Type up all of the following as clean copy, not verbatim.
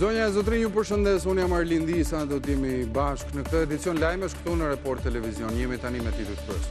Zonja e zotrinj, ju përshëndes, unë jam Arlin Disa, do t'jemi bashkë në këtë edicion lajmesh këtu në Report Televizion. Jemi tani me titujt kryes.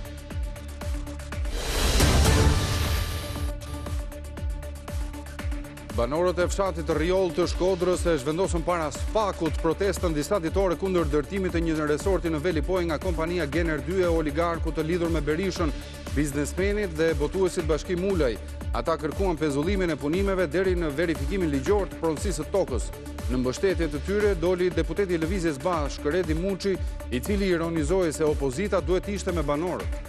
Banorët e fshatit Rjoll të Shkodrës e zhvendosën para Spakut protestën disa ditore kundër ndërtimit të një resorti në Velipoj nga kompania Gener 2 e oligarku të lidhur me Berishën, biznesmenit dhe botuesit Bashkim Ulaj. Ata kërkuan pezullimin e punimeve deri në verifikimin ligjor të pronësisë së tokës. Në mbështetje të tyre doli deputeti i Lëvizjes Bashkë, Redi Muçi, i cili ironizoi se opozita duhet ishte me banorët.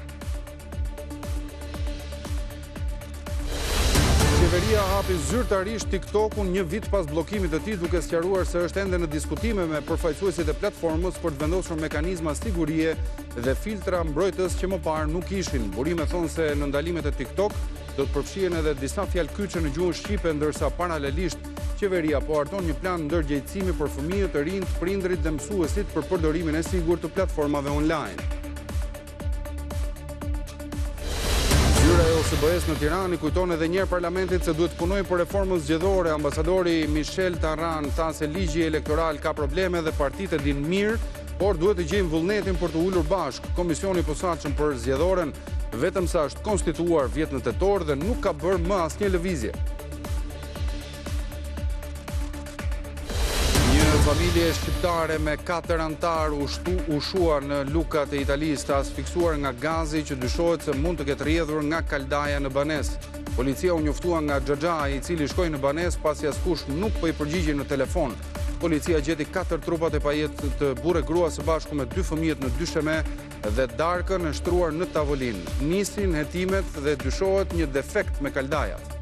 Qeveria hapi zyrtarisht TikTokun një vit pas bllokimit të tij, duke sqaruar se është ende në diskutime me përfaqësuesit e platformës për të vendosur mekanizma sigurie dhe filtra mbrojtës që më parë nuk ishin. Burime thonë se në ndalimet e TikTok do të përfshihen edhe disa fjalë kyçe në gjuhën shqipe, ndërsa paralelisht qeveria po harton një plan ndërgjegjësimi për fëmijët, të rinjt, prindrit dhe mësuesit për përdorimin e sigurt të platformave online. Zyra e OSBE-s në Tiranë kujton edhe një herë parlamentit se duhet punojë për reformën zgjedhore. Ambasadori Michel Tarran tha se ligji elektoral ka probleme dhe partitë e dinë mirë, por duhet të gjejmë vullnetin për të ulur bashkë. Komisioni i posaçëm për zgjedhorën vetëm sa është konstituuar vjet në tetor dhe nuk ka bërë më asnjë lëvizje. Familje shqiptare me 4 antar ushuar në lukat e Italisë të asfiksuar nga gazi që dyshohet se mund të ketë rrjedhur nga kaldaja në banesë. Policia u njoftua nga Xhaxha, i cili shkoi në banesë pasi askush nuk po i përgjigjej në telefon. Policia gjeti 4 trupat e pajet të burrë grua së bashku me 2 fëmijët në dysheme dhe darkën e shtruar në tavolinë. Nisin hetimet dhe dyshohet një defekt me kaldajat.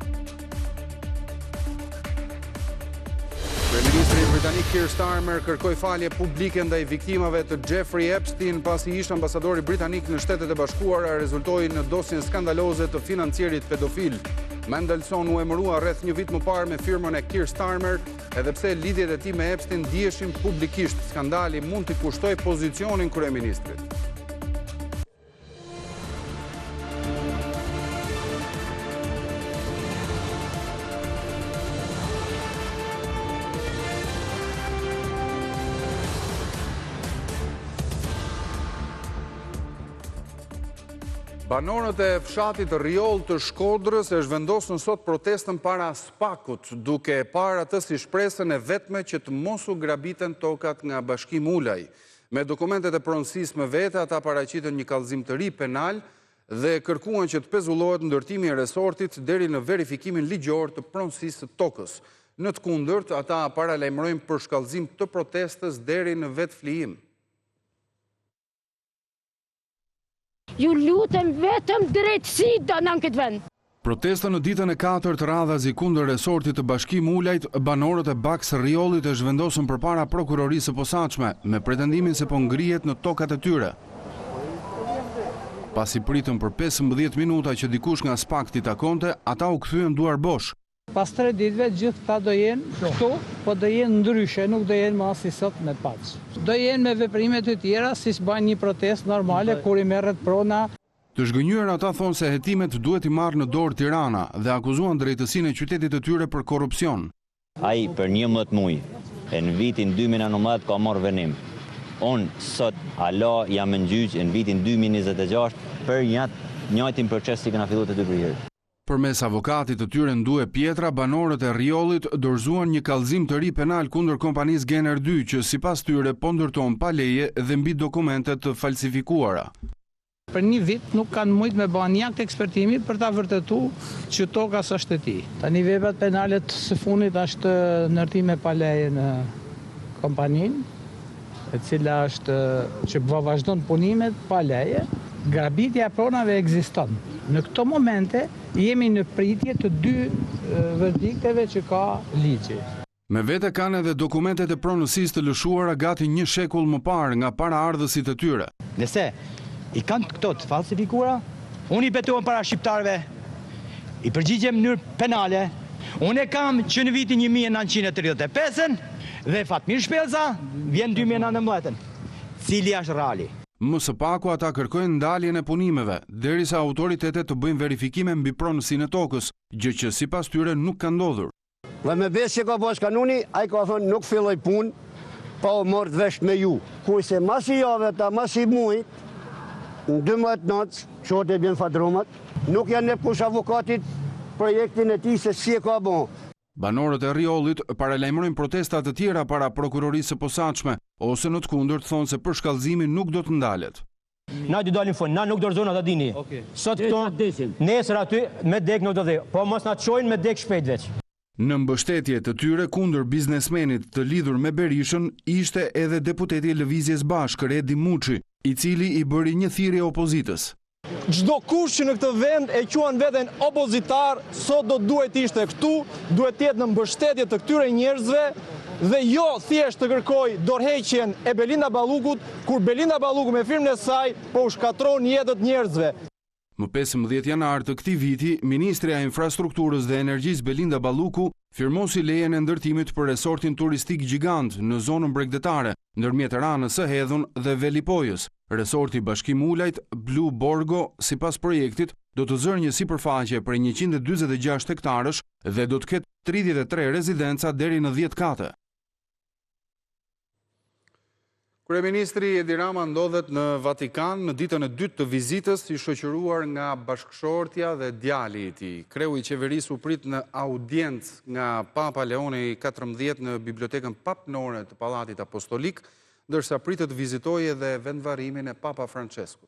Kryeministri britanik Keir Starmer kërkoi falje publike ndaj viktimave të Jeffrey Epstein pasi ish ambasadori britanik në Shtetet e Bashkuara rezultoi në dosjen skandaloze të financierit pedofil. Mendelssohn u emërua rreth një vit më parë me firmën e Keir Starmer, edhe pse lidhjet e tij me Epstein diheshin publikisht. Skandali mund t'i kushtojë pozicionin kryeministrit. Banorët e fshatit Rjoll të Shkodrës e zhvendosën sot protestën para Spakut, duke parë atë si shpresën e vetme që të mos u grabiten tokat nga Bashkim Ulaj. Me dokumentet e pronësisë me vete, ata paraqitën një kallëzim të ri penal dhe kërkuan që të pezullohet ndërtimi i resortit deri në verifikimin ligjor të pronësisë së tokës. Në të kundërt, ata paralajmërojnë për shkallëzim të protestës deri në vetë flijim. Ju lutem vetëm drejtësi në këtë vend. Protesta në ditën e 4 të radhazi kundër resortit të Bashkim Ulajt, banorët e Baks Rjollit e zhvendosën përpara prokurorisë së posaçme, me pretendimin se po ngrihet në tokat e tyre. Pasi pritën për 15 minuta që dikush nga Spak t'i takonte, ata u kthyen duar bosh. Pas 3 ditëve gjithë ta do jenë këtu, po do jenë ndryshe, nuk do jenë më as si sot me paç. Do jenë me veprimet e tjera, si s'bajnë një protestë normale kur i merret prona. Të zhgënjur ata thonë se hetimet duhet i marrë në dorë Tirana dhe akuzuan drejtësinë e qytetit të tyre për korrupsion. Ai për 11 muaj, e në vitin 2019 ka marrë venim. Unë sot ala jam në gjyq në vitin 2026 për njëjtin proces që kena filluar të dy herë. Përmes avokatit të tyre Ndue Pietra, banorët e Rjollit dorëzuan një kallëzim të ri penal kundër kompanisë Gener 2, që sipas tyre po ndërton pa leje dhe mbi dokumente të falsifikuara. Për një vit nuk kanë mujt me bën një akt ekspertimi për ta vërtetuar që toka s'është e tij. Tani veprat penale së fundit është ndërtim me pa leje në kompaninë, e cila është që vazhdon punimet pa leje. Grabitja e pronave ekziston. Në këto momente jemi në pritje të 2 verdikteve që ka ligji. Me vete kanë edhe dokumentet e pronësisë të lëshuara gati një shekull më parë nga paraardhësit e tyre. Nëse i kanë këto të falsifikuara, unë i betohem para shqiptarëve, i përgjigjem në mënyrë penale. Unë e kam që në vitin 1935 dhe Fatmir Shpellza vjen 2019. Cili është reali? Më së paku ata kërkojnë ndaljen e punimeve, derisa autoritetet të bëjnë verifikime mbi pronësinë e tokës, gjë që sipas tyre nuk ka ndodhur. Dhe me besë që ka pas kanuni, ai ka thonë nuk filloj punë, pa u marrë vesh me ju. Kurse mas i jave ta mas i muaj, në 12 natë, qote bjen fadromat, nuk janë ne push avokatit projektin e tij se si e ka bon. Banorët e Rriollit paralajmërojnë protesta të tjera para prokurorisë së posaçme, ose në të kundërt thonë se përshkallëzimi nuk do të ndalet. Na dy dalim fund, na nuk dorëzojnë ata dini. Sot këto, nesër aty me dek nuk do dhe, po mos na çojnë me dek shpejt veç. Në mbështetje të tyre kundër biznesmenit të lidhur me Berishën ishte edhe deputeti i Lëvizjes Bashkë, Edi Muçi, i cili i bëri një thirrje opozitës. Çdo kush që në këtë vend e quan veten opozitar, sot do duhet ishte këtu, duhet të jetë në mbështetje të këtyre njerëzve dhe jo thjesht të kërkoj dorëheqjen e Belinda Ballukut, kur Belinda Balluku me firmën e saj po u shkatron jetët njerëzve. Më 15 janar të këtij viti, Ministrja e Infrastrukturës dhe Energjisë Belinda Balluku firmosi lejen e ndërtimit për resortin turistik gjigant në zonën bregdetare, ndërmjet Ranës së Hedhun dhe Velipojës. Resorti Bashkim Ulajt Blue Borgo, sipas projektit, do të zërë një sipërfaqe për 146 hektarësh dhe do të ketë 33 rezidenca deri në 10 kate. Kryeministri Edi Rama ndodhet në Vatikan në ditën e dytë të vizitës, i shoqëruar nga bashkëshortja dhe djali i tij. Kreu i qeverisë u prit në audiencë nga Papa Leoni XIV në bibliotekën papnore të Pallatit Apostolik, ndërsa pritet vizitojë edhe vendvarimin e Papa Franceskut.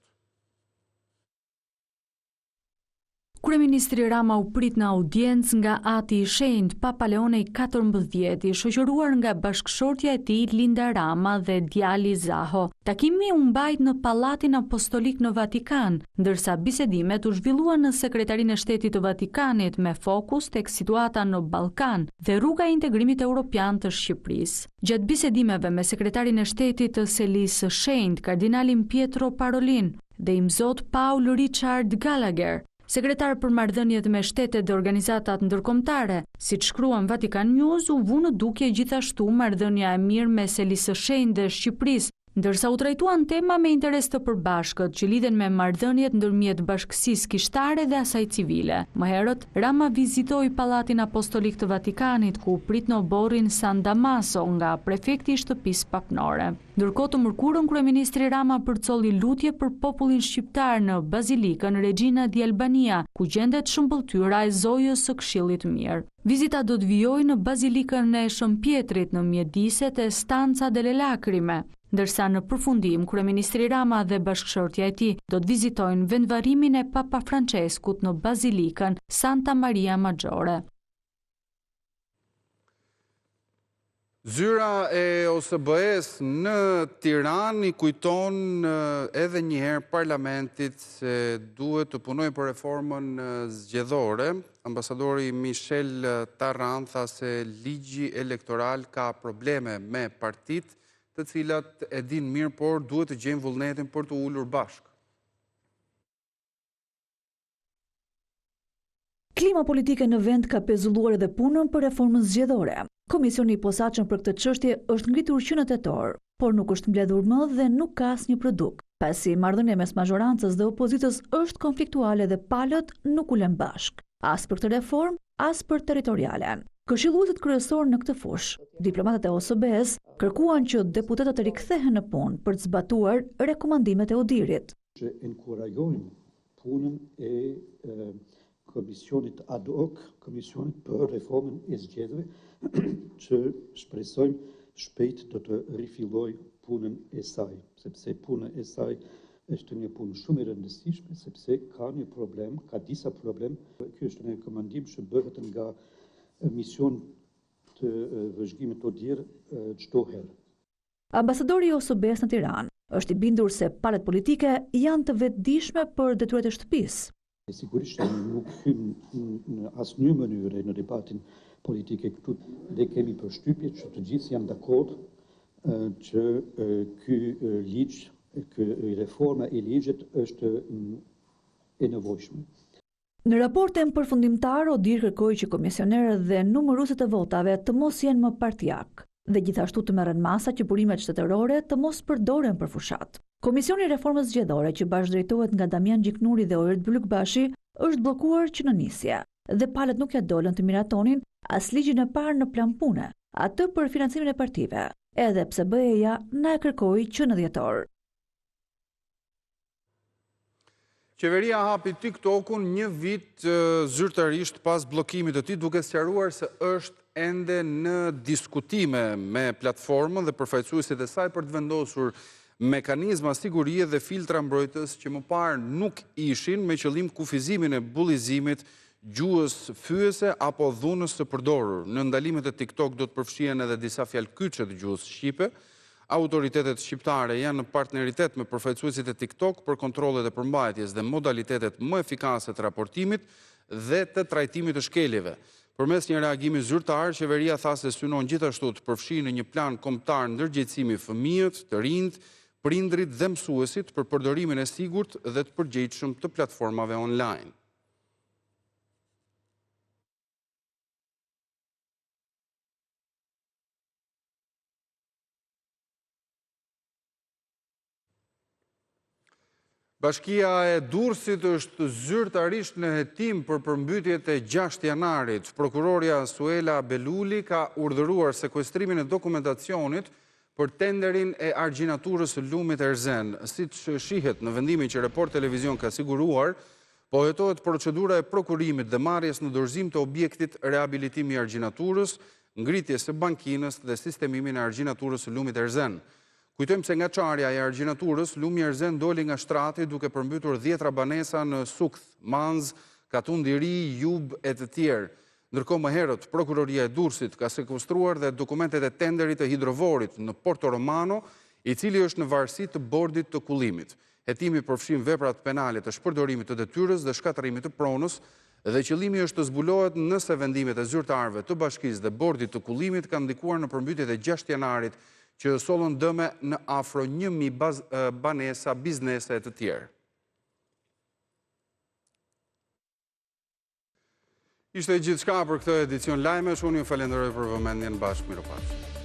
Kryeministri Rama u prit në audiencë nga Ati i Shenjtë Papa Leoni XIV, i shoqëruar nga bashkëshortja e tij Linda Rama dhe djali Zaho. Takimi u mbajt në Pallatin Apostolik në Vatikan, ndërsa bisedimet u zhvilluan në Sekretarinë e Shtetit të Vatikanit me fokus tek situata në Ballkan dhe rruga e integrimit evropian të Shqipërisë. Gjatë bisedimeve me sekretarin e Shtetit të Selisë së Shenjtë, kardinalin Pietro Parolin dhe imzot Paul Richard Gallagher, sekretar për marrëdhëniet me shtetet dhe organizatat ndërkombëtare, siç shkruan Vatikan News, u vu në dukje gjithashtu marrëdhënia e mirë me Selisë së Shenjtë dhe Shqipërisë, ndërsa u trajtuan tema me interes të përbashkët që lidhen me marrëdhëniet ndërmjet bashkësisë kishtare dhe asaj civile. Më herët, Rama vizitoi Pallatin Apostolik të Vatikanit, ku prit në oborrin San Damaso nga prefekti i shtëpisë papnore. Ndërkohë të mërkurën, kryeministri Rama përcolli lutje për popullin shqiptar në Bazilikën Regina di Albania, ku gjendet shëmbëltyra e zojës së Këshillit Mirë. Vizita do të vijojë në Bazilikën e Shëmpjetrit në mjediset e Stanza delle Lacrime, ndërsa në përfundim kryeministri Rama dhe bashkëshortja e tij do të vizitojnë vendvarimin e Papa Franceskut në Bazilikën Santa Maria Maggiore. Zyra e OSBE-s në Tiranë i kujton edhe një herë parlamentit se duhet të punojë për reformën zgjedhore. Ambasadori Michel Tarran tha se ligji elektoral ka probleme me partitë, të cilat e din mirë, por duhet të gjejnë vullnetin për të ulur bashkë. Klima politike në vend ka pezulluar edhe punën për reformën zgjedhore. Komisioni i posaçëm për këtë çështje është ngritur që në tetor, por nuk është mbledhur më dhe nuk ka asnjë produkt. Pasi marrëdhënia mes mazhorancës dhe opozitës është konfliktuale dhe palët nuk ulen bashkë, as për këtë reformë, as për territorialen. Këshilluesit kryesor në këtë fushë, diplomatët e OSBE-s kërkuan që deputetët të rikthehen në punë për të zbatuar rekomandimet e Odirit. Që enkurajojnë punën e komisionit ad hoc, komisionit për reformën e zgjedhjeve, që shpresojmë shpejt do të rifillojë punën e saj, sepse puna e saj është një punë shumë e rëndësishme, sepse ka një problem, ka disa problem. Ky është një rekomandim që bëhet nga mision të vëzhgimit të Odir çdo herë. Ambasadori i OSBE-s në Tiranë është i bindur se palët politike janë të vetëdijshme për detyrat e shtëpisë. Sigurisht nuk hym në asnjë mënyrë në debatin politike këtu dhe kemi përshtypje që të gjithë janë dakord që ky ligj, ky reforma e ligjit është e nevojshme. Në raportin përfundimtar, Odir kërkoi që komisionerët dhe numëruesit të votave të mos jenë më partijak dhe gjithashtu të merren masa që burimet shtetërore të mos përdoren për fushat. Komisioni i reformës zgjedhore që bashkëdrejtohet nga Damian Gjiknuri dhe Oert Bylykbashi është bllokuar që në nisje. dhe palët nuk ja dolën të miratonin as ligjin e parë në plan pune, atë për financimin e partive, edhe pse BE-ja na e kërkoi që në dhjetor. Qeveria hapi TikTokun një vit zyrtarisht pas bllokimit të tij, duke sqaruar se është ende në diskutime me platformën dhe përfaqësuesit e saj për të vendosur mekanizma sigurie dhe filtra mbrojtës që më parë nuk ishin, me qëllim kufizimin e bullizimit, gjuhës fyese apo dhunës së përdorur. Në ndalimet e TikTok do të përfshihen edhe disa fjalë kyçe të gjuhës shqipe. Autoritetet shqiptare janë në partneritet me përfaqësuesit e TikTok për kontrollet e përmbajtjes dhe modalitetet më efikase të raportimit dhe të trajtimit të shkeljeve. Përmes një reagimi zyrtar, qeveria tha se synon gjithashtu të përfshijë në një plan kombëtar ndërgjegjësimi fëmijët, të rinjt, prindrit dhe mësuesit për përdorimin e sigurt dhe të përgjegjshëm të platformave online. Bashkia e Durrësit është zyrtarisht në hetim për përmbytjet e 6 janarit. Prokuroria Suela Beluli ka urdhëruar sekuestrimin e dokumentacionit për tenderin e argjinaturës së lumit Erzen. Siç shihet në vendimin që Report Televizion ka siguruar, po hetohet procedura e prokurimit dhe marrjes në dorëzim të objektit rehabilitimi i argjinaturës, ngritjes së bankinës dhe sistemimin e argjinaturës së lumit Erzen. Kujtojmë se nga çarja e argjinaturës, lumi Erzen doli nga shtrati duke përmbytur 10 banesa në Sukth, Manz, Katundi Ri, Jub e të tjerë. Ndërkohë më herët, Prokuroria e Durrësit ka sekuestruar dhe dokumentet e tenderit të hidrovorit në Porto Romano, i cili është në varësi të bordit të kullimit. Hetimi përfshin veprat penale të shpërdorimit të detyrës dhe shkatërimit të pronës, dhe qëllimi është të zbulohet nëse vendimet e zyrtarëve të bashkisë dhe bordit të kullimit kanë ndikuar në përmbytjet e 6 janarit, që sollën dëme në afro 1000 banesa, biznese e të tjerë. Ishte gjithçka për këtë edicion lajmesh, unë ju falenderoj për vëmendjen, bashkë miropafshim.